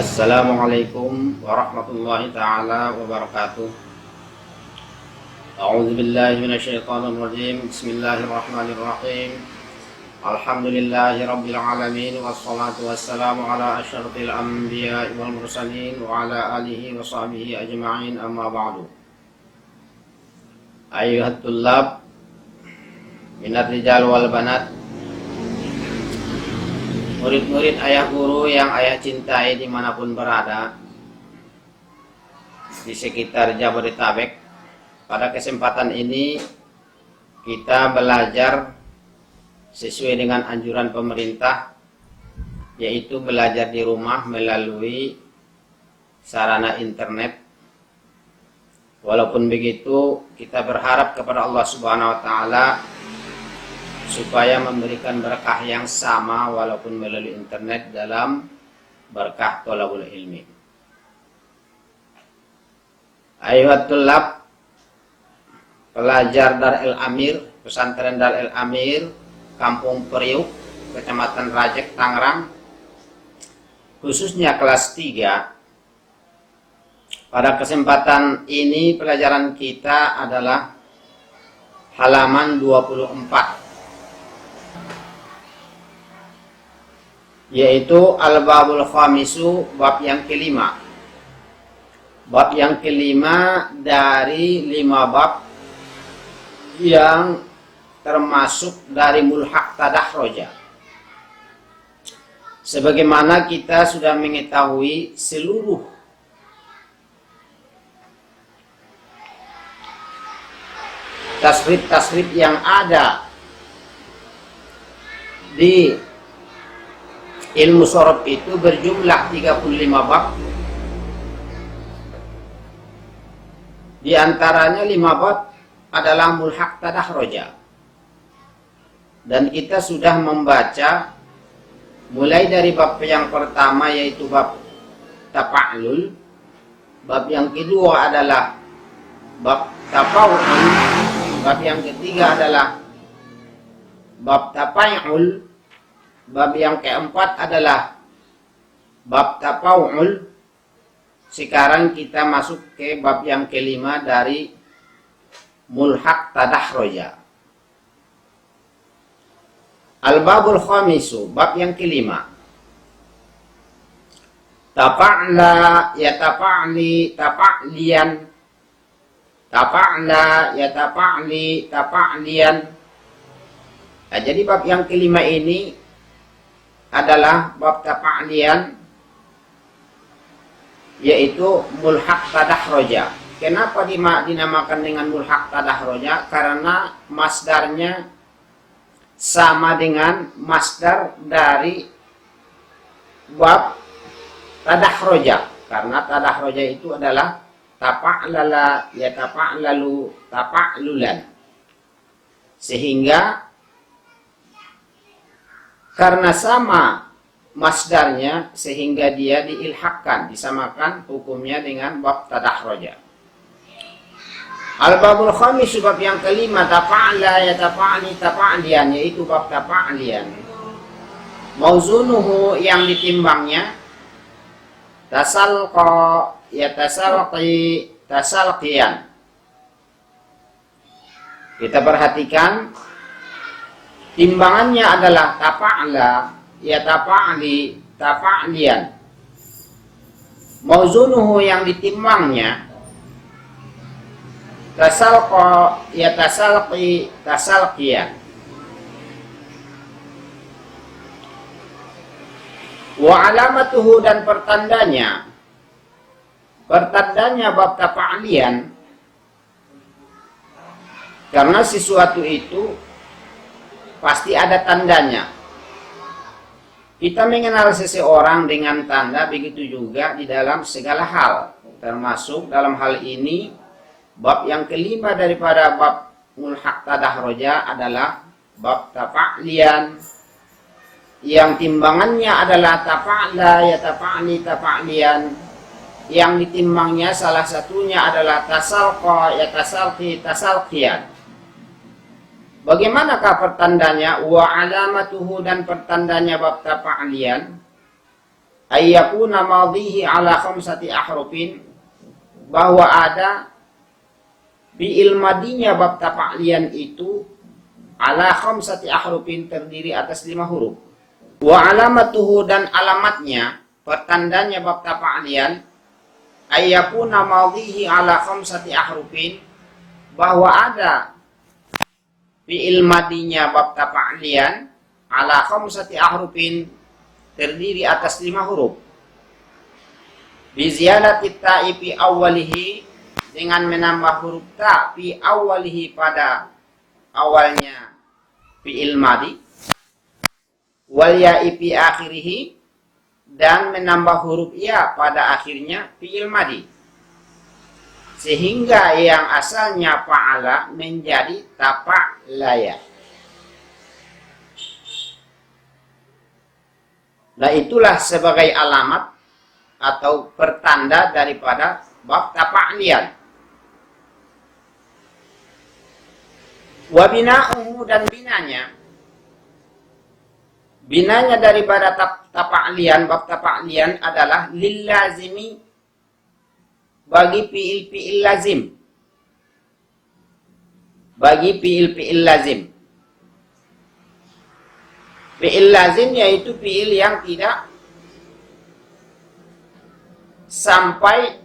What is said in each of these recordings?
Assalamualaikum warahmatullahi ta'ala wabarakatuh. A'udzu billahi minasyaitonir rajim. Bismillahirrahmanirrahim. Alhamdulillahi rabbil alamin wassalatu wassalamu ala asyrafil anbiya'i wal mursalin wa ala alihi wa sahbihi ajma'in, amma ba'du. Ayyuhat tullab minat rijal wal banat, murid-murid ayah guru yang ayah cintai dimanapun berada di sekitar Jabodetabek. Pada kesempatan ini kita belajar sesuai dengan anjuran pemerintah, yaitu belajar di rumah melalui sarana internet. Walaupun begitu, kita berharap kepada Allah Subhanahu wa Ta'ala supaya memberikan berkah yang sama walaupun melalui internet dalam berkah thalabul ilmi. Ayuhat tullab, pelajar Darul Amir, pesantren Darul Amir, Kampung Periuk, Kecamatan Rajek, Tangerang, khususnya kelas 3. Pada kesempatan ini pelajaran kita adalah halaman 24, yaitu Al-Babul Khamisu, bab yang kelima. Bab yang kelima dari 5 bab yang termasuk dari mulhaq tadahroja. Sebagaimana kita sudah mengetahui, seluruh tasrif-tasrif yang ada di ilmu sorof itu berjumlah 35 bab. Di antaranya 5 bab adalah mulhaq tadahroja. Dan kita sudah membaca mulai dari bab yang pertama, yaitu bab tafa'lul. Bab yang kedua adalah bab tafawul. Bab yang ketiga adalah bab tafa'ul. Bab yang keempat adalah bab tafawul. Sekarang kita masuk ke bab yang kelima dari mulhaq tadahroja. Al-Babul Khamisu, bab yang kelima. Tafa'la yatafa'li tafa'lian. Tafa'la yatafa'li tafa'lian. Nah, jadi bab yang kelima ini adalah bab tafa'lian, yaitu mulhaq tadahroja. Kenapa dinamakan dengan mulhaq tadahroja? Karena masdarnya sama dengan masdar dari bab tadahroja. Karena tadahroja itu adalah tafa'lala yatafa'lalu tafa'lulan. Sehingga karena sama masdarnya, sehingga dia diilhaqkan, disamakan hukumnya dengan bab tadahroja. Al-Babul Khamis, bab yang kelima, tafa'la yatafa'li tafa'lian, yaitu bab tafa'lian. Mauzunuhu, yang ditimbangnya, tasalqa yatasalqi tasalqian. Kita perhatikan, timbangannya adalah tafa'la yatafa'li tafa'lian. Mauzunuhu, yang ditimbangnya, tasalqa yatasalqi tasalqian. Wa alamatuhu, dan pertandanya bab tafa'lian. Karena sesuatu itu pasti ada tandanya. Kita mengenal seseorang dengan tanda, begitu juga di dalam segala hal. Termasuk dalam hal ini, bab yang kelima daripada bab mulhaq tadahroja adalah bab tafa'lian, yang timbangannya adalah tafa'la yatafa'li tafa'lian. Yang ditimbangnya salah satunya adalah tasalqa yatasalqi tasalqian. Bagaimanakah pertandanya? Wa alamatuhu, dan pertandanya bab tafa'lian ayyakuna madhihi ala khamsati ahrufin, bahwa ada fi'il madinya bab tafa'lian itu ala khamsati ahrufin, terdiri atas 5 huruf. Wa alamatuhu, dan alamatnya, pertandanya bab tafa'lian, ayyakuna madhihi ala khamsati ahrufin, bahwa ada fi'il madinya bab tafa'lian ala khamsati ahrufin, terdiri atas 5 huruf. Bi ziyadati ta'i fi awwalihi, dengan menambah huruf ta fi awwalihi, pada awalnya fi'il madi, wal ya'i fi akhirih, dan menambah huruf ya pada akhirnya fi'il madi, sehingga yang asalnya fa'ala menjadi tafa'laya. Nah, itulah sebagai alamat atau pertanda daripada bab tafa'lian. Wa bina'uhu, dan binanya daripada tafa'lian, bab tafa'lian adalah lil lazimi, bagi fi'il lazim, bagi fi'il lazim. Fi'il lazim yaitu fi'il yang tidak sampai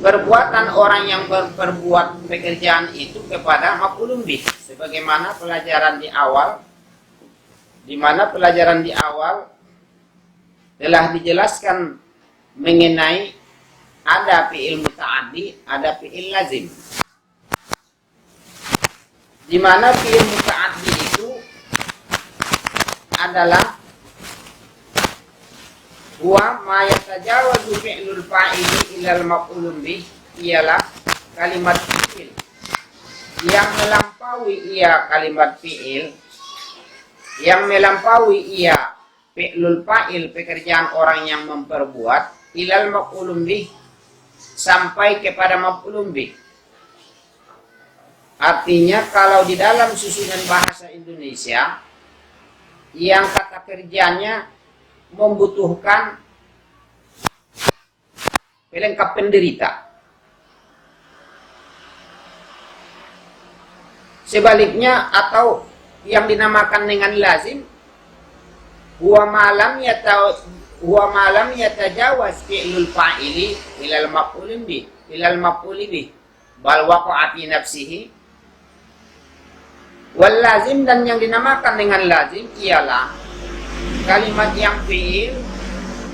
perbuatan orang yang berbuat pekerjaan itu kepada maf'ulun bih, sebagaimana pelajaran di awal, di mana pelajaran di awal telah dijelaskan mengenai ada fi'il muta'addi, ada fi'il lazim. Di mana fi'il muta'addi itu adalah huwa ma yatajawazu fi'lul fa'ili ilal maf'ulun bih, ialah kalimat fi'il yang melampaui ia kalimat fi'il, yang melampaui ia fi'lul fa'il, pekerjaan orang yang memperbuat, ilal maf'ulun bih, sampai kepada maf'ulun bih. Artinya kalau di dalam susunan bahasa Indonesia yang kata kerjanya membutuhkan pelengkap penderita, sebaliknya atau yang dinamakan dengan lazim, huwa malam yatajawaz fi'lul fa'ili ilal maf'ulin bih, ilal maf'uli bih, bal waqa'a fi nafsihi. Wal lazim, dan yang dinamakan dengan lazim ialah kalimat yang fi'il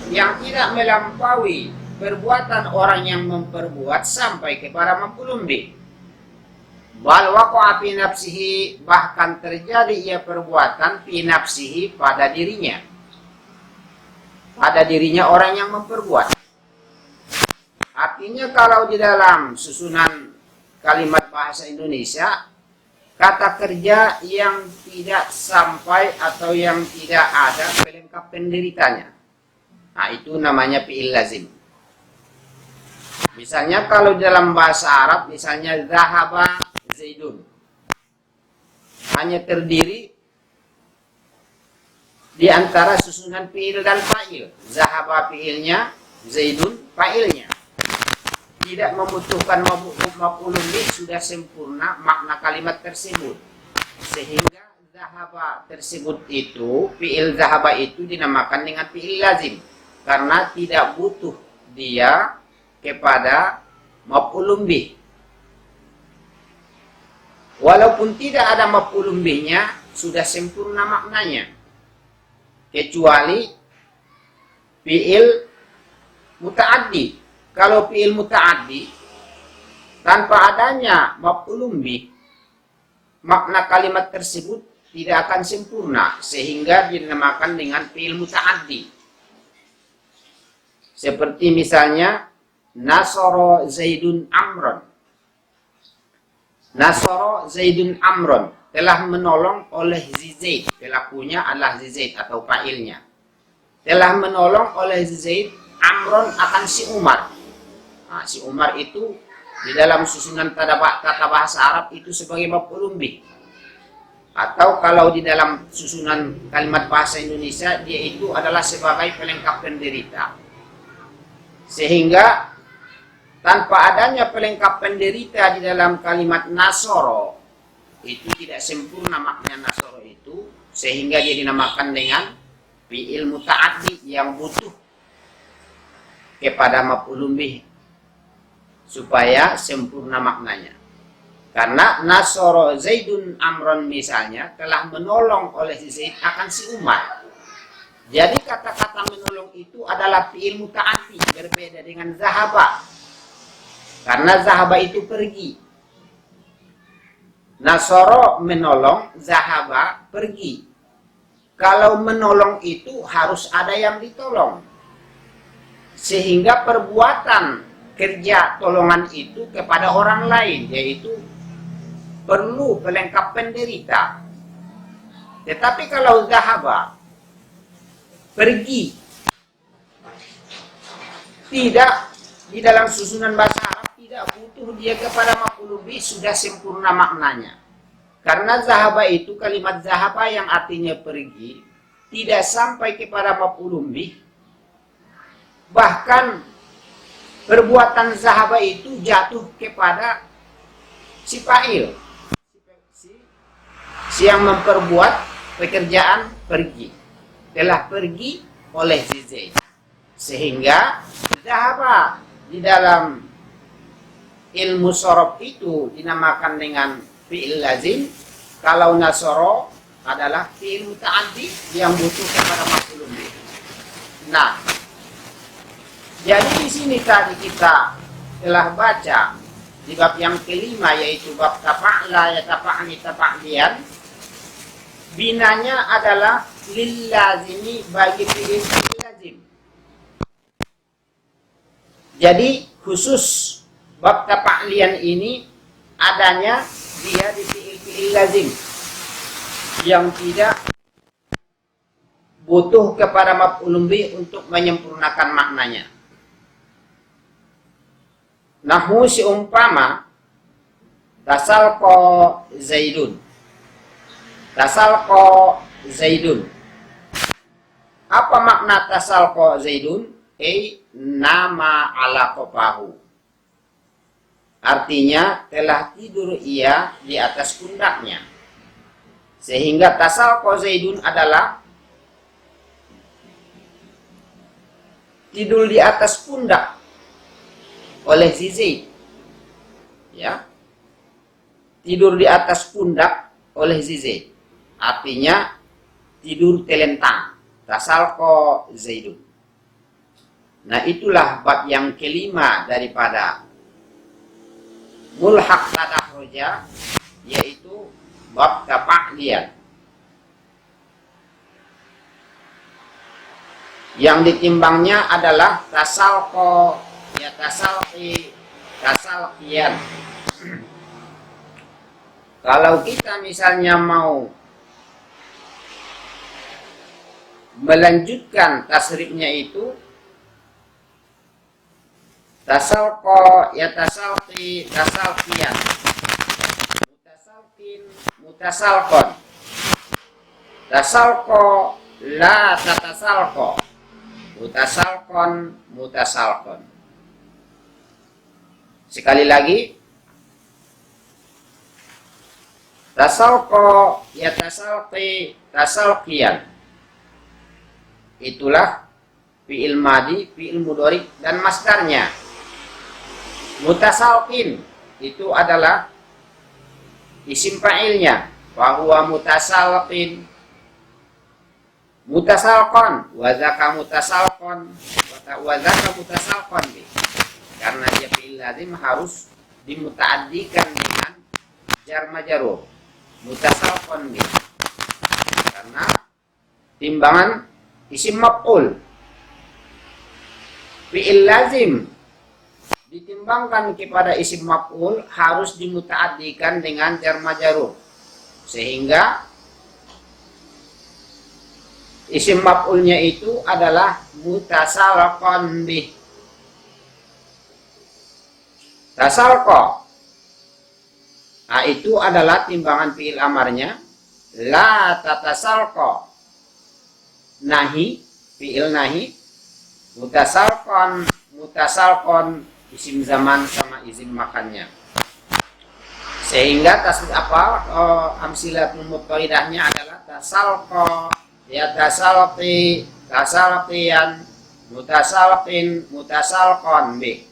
yang tidak melampaui perbuatan orang yang memperbuat sampai kepada maf'ulun bih. Bal waqa'a fi nafsihi, bahkan terjadi ia perbuatan fi nafsihi, pada dirinya, pada dirinya orang yang memperbuat. Artinya kalau di dalam susunan kalimat bahasa Indonesia, kata kerja yang tidak sampai atau yang tidak ada pelengkap penderitanya, nah itu namanya fi'il lazim. Misalnya kalau dalam bahasa Arab, misalnya zahaba Zaidun, hanya terdiri di antara susunan fi'il dan fa'il. Zahaba fi'ilnya, Zaidun fa'ilnya. Tidak membutuhkan maf'ulun bih, sudah sempurna makna kalimat tersebut. Sehingga zahaba tersebut itu, fi'il zahaba itu dinamakan dengan fi'il lazim, karena tidak butuh dia kepada maf'ulun bih. Walaupun tidak ada maf'ulun bihnya, sudah sempurna maknanya. Kecuali fi'il muta'addi. Kalau fi'il muta'addi tanpa adanya maf'ulun bih, makna kalimat tersebut tidak akan sempurna, sehingga dinamakan dengan fi'il muta'addi. Seperti misalnya nasara Zaidun Amron. Nasara Zaidun Amron, telah menolong oleh Zaid, pelakunya adalah Zaid atau fa'ilnya. Telah menolong oleh Zaid Amron akan si Umar. Nah, si Umar itu di dalam susunan tata bahasa Arab itu sebagai maf'ulun bih. Atau kalau di dalam susunan kalimat bahasa Indonesia, dia itu adalah sebagai pelengkap penderita. Sehingga tanpa adanya pelengkap penderita di dalam kalimat nasoro, itu tidak sempurna makna nasoro itu, sehingga dia dinamakan dengan fi'il muta'addi yang butuh kepada maf'ulun bih supaya sempurna maknanya. Karena nasoro Zaidun Amron misalnya telah menolong oleh si Zaid akan si Umar. Jadi kata-kata menolong itu adalah fi'il muta'addi, berbeda dengan zahaba. Karena zahaba itu pergi. Nasoro menolong, zahaba pergi. Kalau menolong itu harus ada yang ditolong. Sehingga perbuatan kerja tolongan itu kepada orang lain, yaitu perlu pelengkap penderita. Tetapi kalau zahaba pergi, tidak di dalam susunan bahasa Arab tidak butuh dia kepada maf'ulun bih, sudah sempurna maknanya. Karena zahaba itu kalimat zahaba yang artinya pergi tidak sampai kepada maf'ulun bih. Bahkan perbuatan zahaba itu jatuh kepada si fa'il, si yang memperbuat pekerjaan pergi, telah pergi oleh si Zaid. Sehingga zahaba di dalam ilmu sorof itu dinamakan dengan fi'il lazim. Kalau nasoro adalah fi'il muta'addi yang butuh kepada maf'ulun bih. Nah, jadi di sini tadi kita telah baca di bab yang kelima, yaitu bab tafa'la ya tafa'ni tafa'lian. Binanya adalah lil lazimi, bagi fi'il lazim. Jadi khusus bab tafa'lian ini adanya dia di fi'il lazim yang tidak butuh kepada maf'ulun bih untuk menyempurnakan maknanya. Nahu seumpama tasalqa Zaidun. Tasalqa Zaidun. Apa makna tasalqa Zaidun? Nama ala qafahu. Artinya telah tidur ia di atas pundaknya. Sehingga tasalqa Zaidun adalah tidur di atas pundak oleh si Zaid. Ya. Tidur di atas pundak oleh si Zaid. Artinya tidur telentang. Tasalqa Zaidun. Nah, itulah bab yang kelima daripada mulhaq tadahroja, yaitu bab tafa'lian. Yang ditimbangnya adalah tasalqa ya tasalqi tasalqian. Kalau kita misalnya mau melanjutkan tasrifnya itu tasalqa ya tasalqi tasalqian, mutasalqin mutasalqon, tasalqa la tatasalqa, mutasalqon mutasalqon. Sekali lagi, tasalqa ya tasalqi tasalqian. Itulah fi'il madi, fi'il mudhari dan masdarnya. Mutasalqin itu adalah isim fa'ilnya, bahwa mutasalqin, mutasalqon, wazaka mutasalqon, wazaka mutasalqon. Karena dia fi'il lazim harus dimuta'addikan dengan jar majrur, mutasalqon. Karena timbangan isim maf'ul. Fi'il lazim ditimbangkan kepada isim maf'ul harus dimuta'addikan dengan jar majrur, sehingga isim maf'ulnya itu adalah mutasalqon bih. Tasalqa, nah, itu adalah timbangan fi'il amarnya, La tatasalqa, nahi, fi'il nahi, mutasalqon isim zaman sama isim makannya. Sehingga amsilatul muttaridahnya adalah tasalqa, ya tasalqi, tasalqiyan, mutasalqin, mutasalqon bi.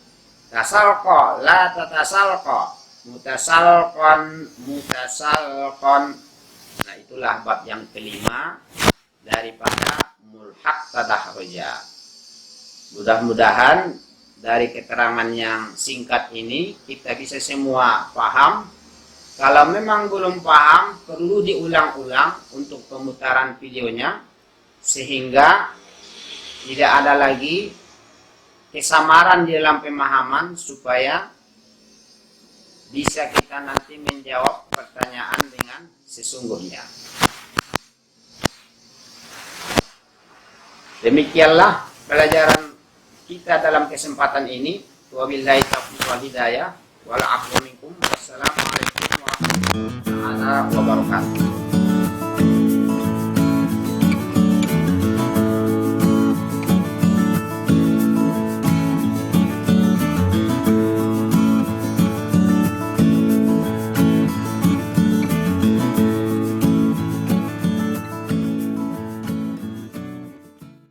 Tasalqa, la tatasalqa, mutasalqon, mutasalqon. Nah, itulah bab yang kelima daripada mulhaq tadahruja. Mudah-mudahan dari keterangan yang singkat ini kita bisa semua paham. Kalau memang belum paham, perlu diulang-ulang untuk pemutaran videonya sehingga tidak ada lagi kesamaran di dalam pemahaman, supaya bisa kita nanti menjawab pertanyaan dengan sesungguhnya. Demikianlah pelajaran kita dalam kesempatan ini. Wabillahi taufiq wal hidayah wal 'afwu minkum. Wassalamualaikum warahmatullahi wabarakatuh.